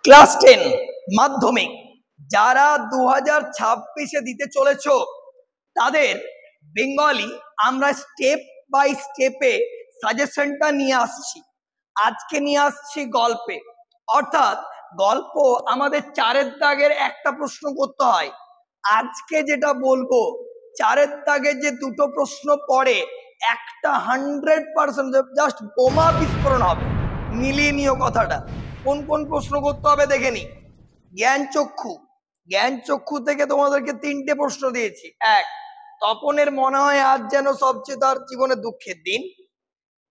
Class 10 মাধ্যমিক যারা 2026-এ দিতে চলেছ তাদের বেঙ্গলি আমরা স্টেপ বাই স্টেপে সাজেশনটা নিয়ে আসছি। আজকে নিয়ে আসছি গল্পে, অর্থাৎ গল্প আমাদের 4-এর দাগের একটা প্রশ্ন করতে হয়। আজকে যেটা বলবো 4-এর দাগের যে দুটো প্রশ্ন পড়ে একটা 100% জাস্ট বোমা বিস্ফোরণ হবে। মিলিয়ে নিও কথাটা। কোন কোন প্রশ্ন করতে হবে দেখে নি। জ্ঞান চক্ষু থেকে তোমাদেরকে 3টে প্রশ্ন দিয়েছি। এক, তপনের মনে হয় আজ যেন সবচেয়ে তার জীবনে দুঃখের দিন।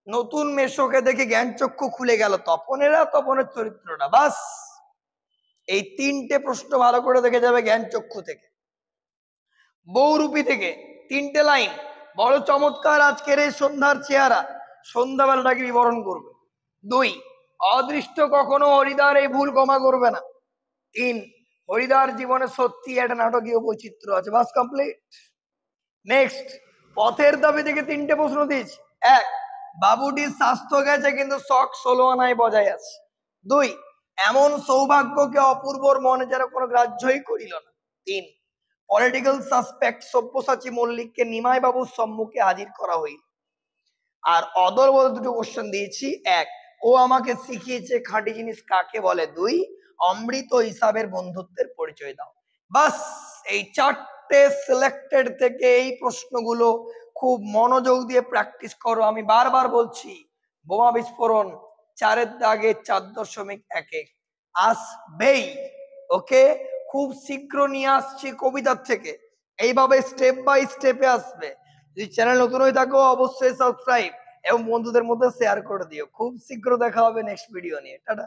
নতুন মেশোকে দেখে জ্ঞান চক্ষু খুলে গেল তপনের চরিত্রটা। বাস এই 3টে প্রশ্ন ভালো করে দেখে যাবে জ্ঞান চক্ষু থেকে। বহুরূপী থেকে 3টে লাইন, বড় চমৎকার আজকের এই সন্ধ্যার চেহারা, সন্ধ্যাবেলাটাকে বিবরণ করবে। 2, অদৃষ্ট কখনো হরিদার এই ভুল ক্ষমা করবে না। 3, হরিদার জীবনে সত্যি একটা নাটকীয় বৈচিত্র্য আছে। বাস কমপ্লিট। নেক্সট, পথের দাবি থেকে 3টে প্রশ্ন দিয়েছি। 1, বাবুটির স্বাস্থ্য গেছে কিন্তু শখ 16 আনায় বজায় আছে। 2, এমন সৌভাগ্যকে অপূর্বর মনে যেন কোনো গ্রাহ্যই করিল না। 3, পলিটিক্যাল সাসপেক্ট সব্যসাচী মল্লিককে নিমাই বাবুর সম্মুখে হাজির করা হইল। আর অদর বলে দুটো কোশ্চেন দিয়েছি। 1, ও আমাকে শিখিয়েছে খাঁটি জিনিস কাকে বলে। 2, অমৃত হিসাবের বন্ধুত্বের পরিচয় দাও। বাস এই 4টে সিলেক্টেড থেকে এই প্রশ্নগুলো খুব মনোযোগ দিয়ে প্র্যাকটিস করো। আমি বারবার বলছি, বোমা বিস্ফোরণ 4-এর দাগে 4.1 আসবেই। ওকে, খুব শীঘ্র নিয়ে আসছি কবিতার থেকে। এইভাবে স্টেপ বাই স্টেপে আসবে। যদি চ্যানেল নতুন হয়ে থাকো অবশ্যই সাবস্ক্রাইব এবং বন্ধুদের মধ্যে শেয়ার করে দিও। খুব শীঘ্র দেখা হবে নেক্সট ভিডিও নিয়ে। টাটা।